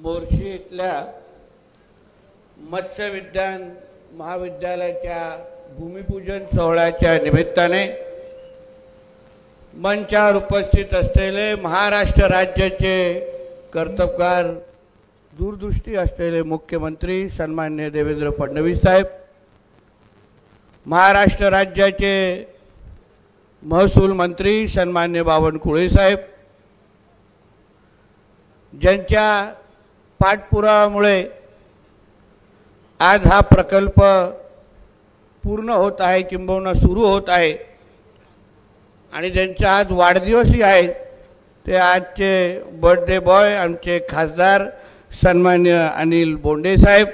मोर्शी इथल्या मत्स्य विज्ञान महाविद्यालयाच्या भूमिपूजन सोहळ्याच्या निमित्ताने मंचावर उपस्थित असलेले महाराष्ट्र राज्याचे कर्तबगार दूरदृष्टी असलेले मुख्यमंत्री सन्माननीय देवेंद्र फडणवीस साहेब, महाराष्ट्र राज्याचे महसूल मंत्री सन्माननीय बावनकुळे साहेब, ज्यांच्या पाठपुराव्यामुळे आज हा प्रकल्प पूर्ण होत आहे किंबहुना सुरू होत आहे आणि ज्यांचा आज वाढदिवसही आहे, ते आजचे बर्थडे बॉय आमचे खासदार सन्माननीय अनिल बोंडे साहेब,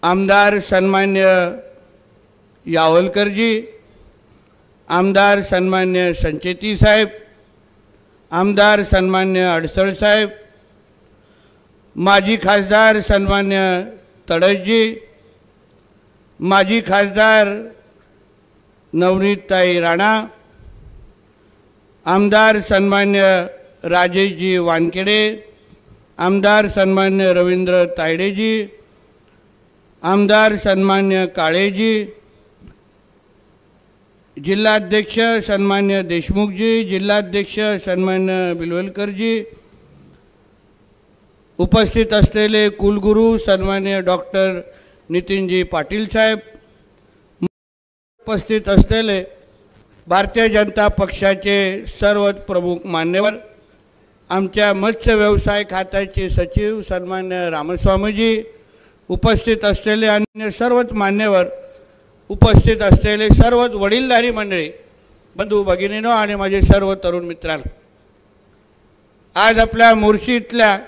आमदार सन्माननीय यावलकरजी, आमदार सन्माननीय संचेती साहेब, आमदार सन्माननीय अडसळ साहेब, माजी खासदार सन्माननीय तडसजी, माजी खासदार नवनीतताई राणा, आमदार सन्मान्य राजेशजी वानखेडे, आमदार सन्मान्य रवींद्र तायडेजी, आमदार सन्मान्य काळेजी, जिल्हाध्यक्ष सन्मान्य देशमुखजी, जिल्हाध्यक्ष सन्मान्य बिलवलकरजी, उपस्थित असलेले कुलगुरू सन्मान्य डॉक्टर नितीनजी पाटील साहेब, उपस्थित असलेले भारतीय जनता पक्षाचे सर्वच प्रमुख मान्यवर, आमच्या मत्स्य व्यवसाय खात्याचे सचिव सन्मान्य रामस्वामीजी, उपस्थित असलेले अन्य सर्वच मान्यवर, उपस्थित असलेले सर्वच वडीलधारी मंडळी, बंधू भगिनींनो आणि माझे सर्व तरुण मित्रांनो, आज आपल्या मोर्शी इथल्या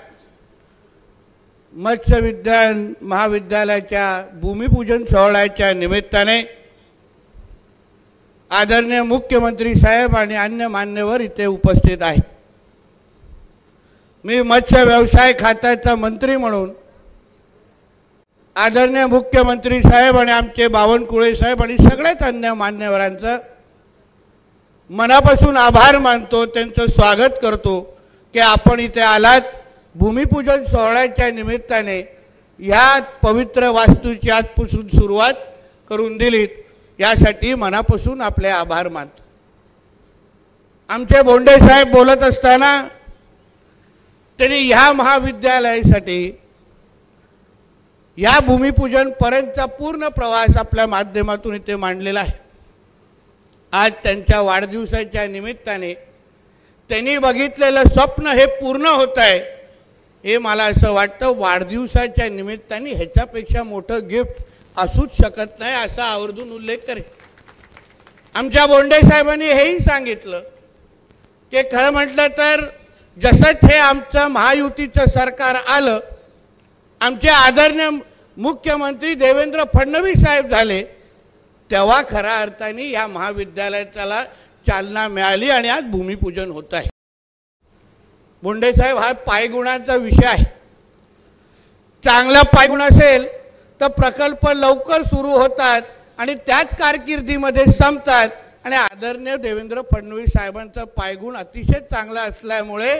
मत्स्य विज्ञान महाविद्यालयाच्या भूमिपूजन सोहळ्याच्या निमित्ताने आदरणीय मुख्यमंत्री साहेब आणि अन्य मान्यवर इथे उपस्थित आहेत। मी मत्स्य व्यवसाय खात्याचा मंत्री म्हणून आदरणीय मुख्यमंत्री साहेब आणि आमचे बावनकुळे साहेब आणि सगळ्याच अन्य मान्यवरांचं मनापासून आभार मानतो, त्यांचं स्वागत करतो की आपण इथे आलात, भूमिपूजन सोहळ्याच्या निमित्ताने ह्या पवित्र वास्तूची आजपासून सुरुवात करून दिलीत, यासाठी मनापासून आपले आभार मानतो। आमचे बोंडे साहेब बोलत असताना त्यांनी ह्या महाविद्यालयासाठी या भूमिपूजन पर्यंतचा पूर्ण प्रवास आपल्या माध्यमातून इथे मांडलेला आहे। आज त्यांच्या वाढदिवसाच्या निमित्ताने त्यांनी बघितलेलं स्वप्न हे पूर्ण होत आहे, हे मला असं वाटतं वाढदिवसाच्या निमित्ताने ह्याच्यापेक्षा मोठं गिफ्ट असूच शकत नाही, असा आवर्जून उल्लेख करेन। आमच्या बोंडे साहेबांनी हेही सांगितलं की खरं म्हटलं तर जसंच हे आमचं महायुतीचं सरकार आलं, आमचे आदरणीय मुख्यमंत्री देवेंद्र फडणवीस साहेब झाले, तेव्हा खऱ्या अर्थाने या महाविद्यालयाला चालना मिळाली आणि आज भूमिपूजन होत आहे। बोंडे साहेब, हा पायगुणाचा विषय आहे। चांगला पायगुण असेल तर प्रकल्प लवकर सुरू होतात आणि त्याच कारकिर्दीमध्ये संपतात आणि आदरणीय देवेंद्र फडणवीस साहेबांचा पायगुण अतिशय चांगला असल्यामुळे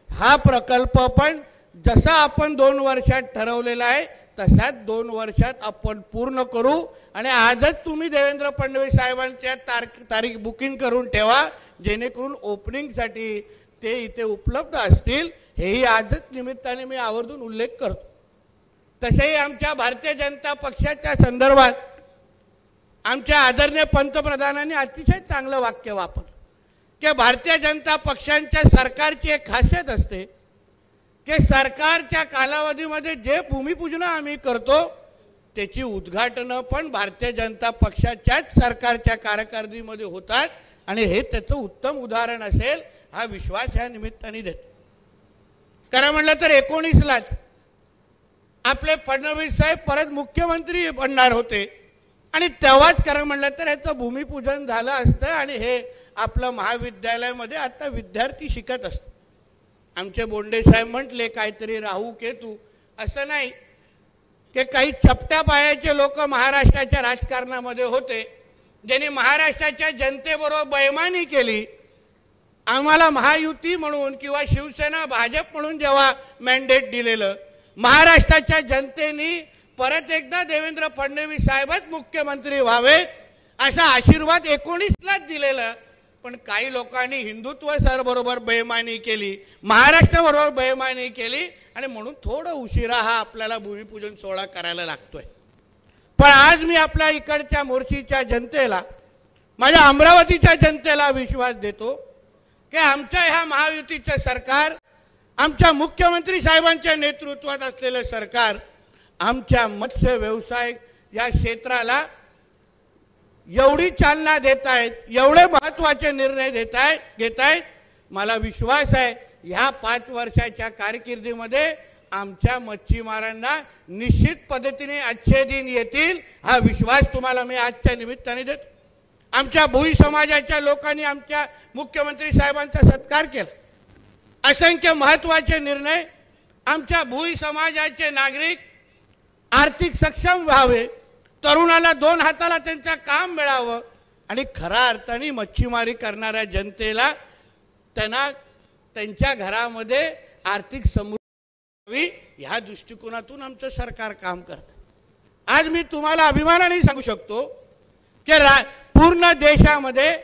हा प्रकल्प पण जसा आपण 2 वर्षात ठरवलेला आहे तसाच 2 वर्षात आपण पूर्ण करू आणि आजच तुम्ही देवेंद्र फडणवीस साहेबांच्या तारीख बुकिंग करून ठेवा, जेणेकरून ओपनिंगसाठी ते इथे उपलब्ध असतील, हेही आजच निमित्ताने मी आवर्जून उल्लेख करतो। तसेही आमच्या भारतीय जनता पक्षाच्या संदर्भात आमच्या आदरणीय पंतप्रधानांनी अतिशय चांगलं वाक्य वापरलं की भारतीय जनता पक्षांच्या सरकारची एक खासियत असते की सरकारच्या कालावधीमध्ये जे भूमिपूजन आम्ही करतो त्याची उद्घाटनं पण भारतीय जनता पक्षाच्याच सरकारच्या कारकिर्दीमध्ये होतात आणि हे त्याचं उत्तम उदाहरण असेल हा विश्वास ह्या निमित्ताने देतो। कारण म्हटलं तर 19लाच आपले फडणवीस साहेब परत मुख्यमंत्री बनणार होते आणि तेव्हाच खरं म्हटलं तर ह्याचं भूमिपूजन झालं असतं आणि हे आपलं महाविद्यालयामध्ये आता विद्यार्थी शिकत असतात। आमचे बोंडे साहेब म्हटले काहीतरी राहू केतू, असं नाही की काही चपट्या पायाचे लोक महाराष्ट्राच्या राजकारणामध्ये होते, ज्यांनी महाराष्ट्राच्या जनतेबरोबर बेईमानी केली आम्हाला महायुती म्हणून किंवा शिवसेना भाजप म्हणून जेव्हा मॅन्डेट दिलेलं, महाराष्ट्राच्या जनतेने परत एकदा देवेंद्र फडणवीस साहेबच मुख्यमंत्री व्हावेत असा आशीर्वाद 19लाच दिलेला, पण काही लोकांनी हिंदुत्व बरोबर बेईमानी केली, महाराष्ट्राबरोबर बेईमानी केली आणि म्हणून थोडं उशिरा हा आपल्याला भूमिपूजन सोहळा करायला लागतोय। पण आज मी आपल्या इकडच्या मोर्शीच्या जनतेला, माझ्या अमरावतीच्या जनतेला विश्वास देतो की आमच्या ह्या महायुतीचं सरकार, आमच्या मुख्यमंत्री साहेबांच्या नेतृत्वात असलेलं सरकार आमच्या मत्स्य व्यवसाय या क्षेत्राला एवढी चालना देत आहेत, एवढे महत्त्वाचे निर्णय घेत आहेत। मला विश्वास आहे ह्या 5 वर्षाच्या कारकिर्दीमध्ये आमच्या मच्छीमारांना निश्चित पद्धतीने अच्छे दिन येतील, हा विश्वास तुम्हाला मी आजच्या निमित्ताने देतो। आमच्या भोई समाजाच्या लोकांनी आमच्या मुख्यमंत्री साहेबांचा सत्कार केला, असंख्य महत्त्वाचे निर्णय। आमच्या भोई समाजाचे नागरिक आर्थिक सक्षम व्हावे, तरुणाला 2 हाताला त्यांचं काम मिळावं आणि खऱ्या अर्थाने मच्छीमारी करणाऱ्या जनतेला त्यांना त्यांच्या घरामध्ये आर्थिक समृद्धी ह्या दृष्टिकोनातून आमचं सरकार काम करतं। आज मी तुम्हाला अभिमानाने सांगू शकतो की पूर्ण देशामध्ये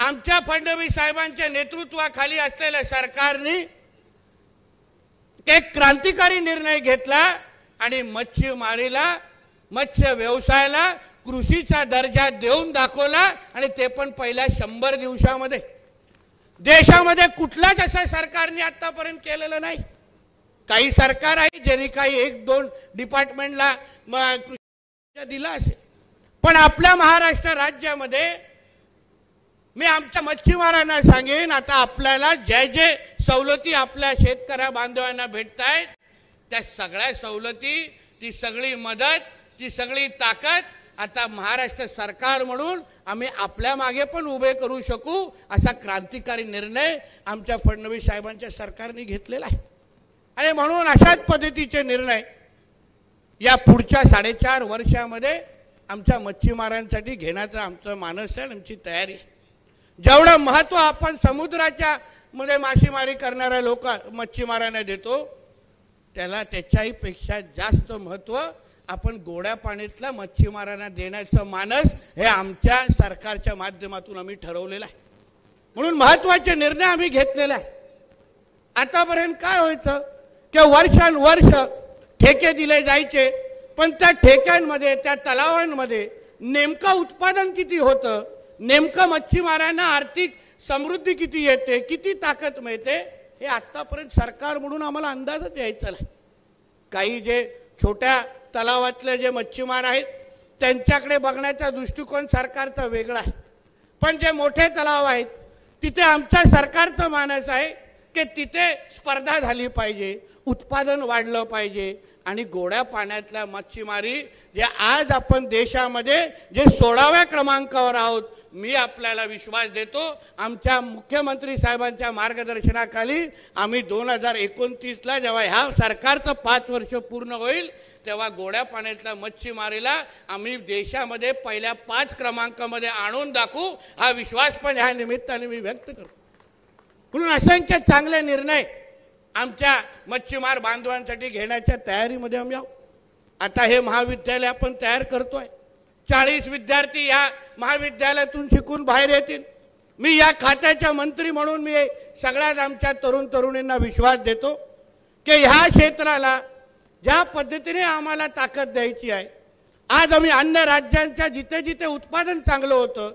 आमच्या फडणवीस साहेबांच्या नेतृत्वाखाली असलेल्या सरकारने एक क्रांतिकारी निर्णय घेतला आणि मच्छीमारीला, मत्स्य व्यवसायाला कृषीचा दर्जा देऊन दाखवला आणि ते पण पहिल्या 100 दिवसामध्ये। देशामध्ये कुठल्याच असं सरकारने आतापर्यंत केलेलं नाही। काही सरकार आहे ज्यांनी काही 1-2 डिपार्टमेंटला कृषी दिला असेल, पण आपल्या महाराष्ट्र राज्यामध्ये मी आमच्या मच्छीमारांना सांगेन, आता आपल्याला जे सवलती आपल्या शेतकऱ्या बांधवांना भेटतायत त्या सगळ्या सवलती, ती सगळी मदत, ती सगळी ताकद आता महाराष्ट्र सरकार म्हणून आम्ही आपल्या मागे पण उभे करू शकू असा क्रांतिकारी निर्णय आमच्या फडणवीस साहेबांच्या सरकारने घेतलेला आहे। आणि म्हणून अशाच पद्धतीचे निर्णय या पुढच्या 4.5 वर्षामध्ये आमच्या मच्छीमारांसाठी घेण्याचं आमचं मानस आहे, आमची तयारी आहे। जेवढं महत्त्व आपण समुद्राच्या मध्ये मासेमारी करणाऱ्या मच्छीमारांना देतो त्याला त्याच्याही पेक्षा जास्त महत्त्व आपण गोड्या पाण्यातल्या मच्छीमारांना देण्याचं मानस हे आमच्या सरकारच्या माध्यमातून आम्ही ठरवलेलं आहे। म्हणून महत्त्वाचे निर्णय आम्ही घेतलेले आहे। आतापर्यंत काय व्हायचं की वर्षानुवर्ष ठेके दिले जायचे, पण त्या ठेक्यांमध्ये, त्या तलावांमध्ये नेमकं उत्पादन किती होतं, नेमकं मच्छीमारांना आर्थिक समृद्धी किती येते, किती ताकद मिळते, हे आतापर्यंत सरकार म्हणून आम्हाला अंदाजच यायचा नाही। काही जे छोट्या तलावातले जे मच्छीमार आहेत त्यांच्याकडे बघण्याचा दृष्टिकोन सरकारचा वेगळा आहे, पण जे मोठे तलाव आहेत तिथे आमच्या सरकारचं मानस आहे की तिथे स्पर्धा झाली पाहिजे, उत्पादन वाढलं पाहिजे आणि गोड्या पाण्यातल्या मच्छीमारी जे आज आपण देशामध्ये जे 16व्या क्रमांकावर आहोत, मी आपल्याला विश्वास देतो आमच्या मुख्यमंत्री साहेबांच्या मार्गदर्शनाखाली आम्ही 2029ला जेव्हा ह्या सरकारचं 5 वर्ष पूर्ण होईल तेव्हा गोड्या पाण्यातल्या मच्छीमारीला आम्ही देशामध्ये पहिल्या 5 क्रमांकामध्ये आणून दाखवू, हा विश्वास पण ह्या निमित्ताने मी व्यक्त करतो। म्हणून असंख्य चांगले निर्णय आमच्या मच्छीमार बांधवांसाठी घेण्याच्या तयारीमध्ये आम्ही आहोत। आता हे महाविद्यालय आपण तयार करतोय, 40 विद्यार्थी या महाविद्यालयातून शिकून बाहेर येतील। मी या खात्याचा मंत्री म्हणून मी सगळ्याच आमच्या तरुणींना विश्वास देतो की ह्या क्षेत्राला ज्या पद्धतीने आम्हाला ताकद द्यायची आहे, आज आम्ही अन्य राज्यांच्या जिथे जिथे उत्पादन चांगलं होतं,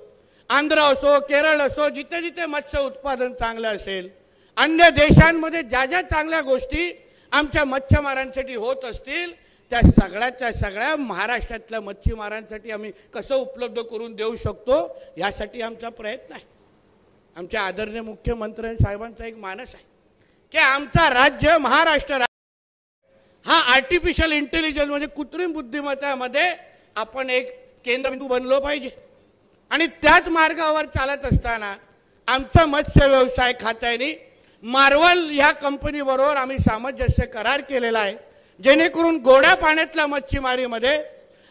आंध्र असो, केरळ असो, जिथे जिथे मत्स्य उत्पादन चांगलं असेल, अन्य देशांमध्ये ज्या ज्या चांगल्या गोष्टी आमच्या मच्छीमारांसाठी होत असतील त्या सगळ्याच्या सगळ्या महाराष्ट्रातल्या मच्छीमारांसाठी आम्ही कसं उपलब्ध करून देऊ शकतो यासाठी आमचा प्रयत्न आहे। आमच्या आदरणीय मुख्यमंत्री साहेबांचा एक मानस आहे की आमचा राज्य महाराष्ट्र हा आर्टिफिशियल इंटेलिजन्स म्हणजे कृत्रिम बुद्धिमत्तेमध्ये आपण एक केंद्रबिंदू बनलो पाहिजे आणि त्याच मार्गावर चालत असताना आमचा मत्स्य व्यवसाय खात्याने मार्वल ह्या कंपनीबरोबर आम्ही सामंजस्य करार केलेला आहे, जेणेकरून गोड्या पाण्यातल्या मच्छीमारीमध्ये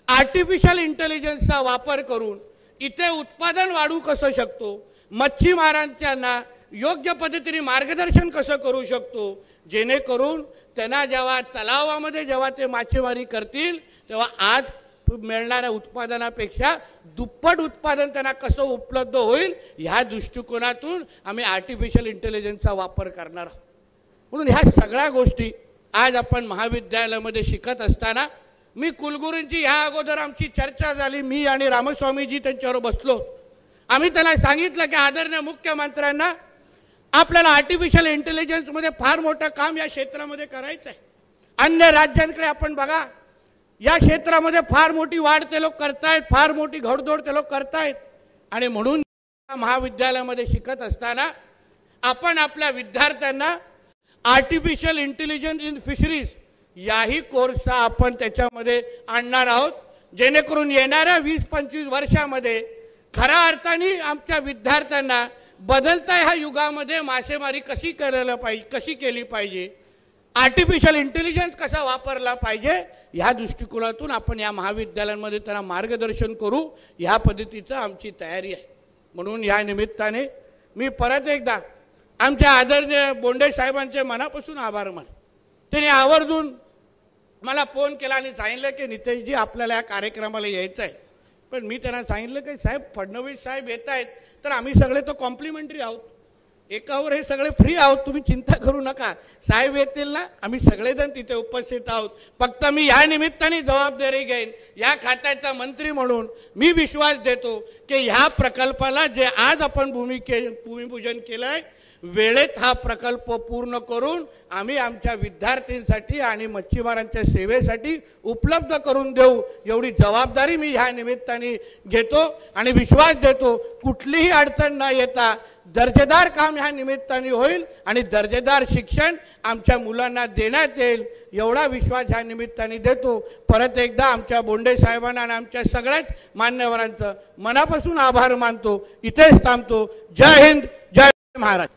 आर्टिफिशियल इंटेलिजन्सचा वापर करून इथे उत्पादन वाढू कसं शकतो, मच्छीमारांना योग्य पद्धतीने मार्गदर्शन कसं करू शकतो, जेणेकरून त्यांना जेव्हा तलावामध्ये जेव्हा ते मासेमारी करतील तेव्हा आज मिळणाऱ्या उत्पादनापेक्षा दुप्पट उत्पादन त्यांना कसं उपलब्ध होईल, ह्या दृष्टिकोनातून आम्ही आर्टिफिशियल इंटेलिजन्सचा वापर करणार आहोत. म्हणून ह्या सगळ्या गोष्टी आज आपण महाविद्यालयामध्ये शिकत असताना मी कुलगुरूंची ह्या अगोदर आमची चर्चा झाली, मी आणि रामस्वामीजी त्यांच्यावर बसलो. आम्ही त्यांना सांगितलं की आदरणीय मुख्यमंत्र्यांना आपल्याला आर्टिफिशियल इंटेलिजन्समध्ये फार मोठं काम या क्षेत्रामध्ये करायचं आहे. अन्य राज्यांकडे आपण बघा, या क्षेत्रामध्ये फार मोठी वाढ ते लोक करतायत, फार मोठी घोडदौड ते लोक करतायत. आणि म्हणून महाविद्यालयामध्ये शिकत असताना आपण आपल्या विद्यार्थ्यांना आर्टिफिशियल इंटेलिजन्स इन फिशरीज याही कोर्सचा आपण त्याच्यामध्ये आणणार आहोत, जेणेकरून येणाऱ्या 20-25 वर्षामध्ये खऱ्या अर्थाने आमच्या विद्यार्थ्यांना बदलत्या ह्या युगामध्ये मासेमारी कशी करायला पाहिजे, कशी केली पाहिजे, आर्टिफिशियल इंटेलिजन्स कसा वापरला पाहिजे, ह्या दृष्टिकोनातून आपण या महाविद्यालयांमध्ये त्यांना मार्गदर्शन करू, ह्या पद्धतीचं आमची तयारी आहे. म्हणून या निमित्ताने मी परत एकदा आमच्या आदरणीय बोंडे साहेबांचे मनापासून आभार मान. त्यांनी आवर्जून मला फोन केला आणि सांगितलं की नितेशजी आपल्याला या कार्यक्रमाला यायचं आहे. पण मी त्यांना सांगितलं की साहेब फडणवीस साहेब येत आहेत तर आम्ही सगळे तो कॉम्प्लिमेंटरी आहोत, एकावर हे सगळे फ्री आहोत, तुम्ही चिंता करू नका. साहेब येतील ना, आम्ही सगळेजण तिथे उपस्थित आहोत. फक्त मी या निमित्ताने जबाबदारी घेईन, या खात्याचा मंत्री म्हणून मी विश्वास देतो की ह्या प्रकल्पाला जे आज आपण भूमिपूजन केलं आहे वेळेत हा प्रकल्प पूर्ण करून आम्ही आमच्या विद्यार्थ्यांसाठी आणि मच्छीमारांच्या सेवेसाठी उपलब्ध करून देऊ, एवढी जबाबदारी मी ह्या निमित्ताने घेतो. आणि विश्वास देतो कुठलीही अडचण न येता दर्जेदार काम ह्या निमित्ताने होईल आणि दर्जेदार शिक्षण आमच्या मुलांना देण्यात येईल, एवढा विश्वास ह्या निमित्ताने देतो. परत एकदा आमच्या बोंडे साहेबांना आणि आमच्या सगळ्याच मान्यवरांचं मनापासून आभार मानतो. इथेच थांबतो. जय हिंद, जय महाराज.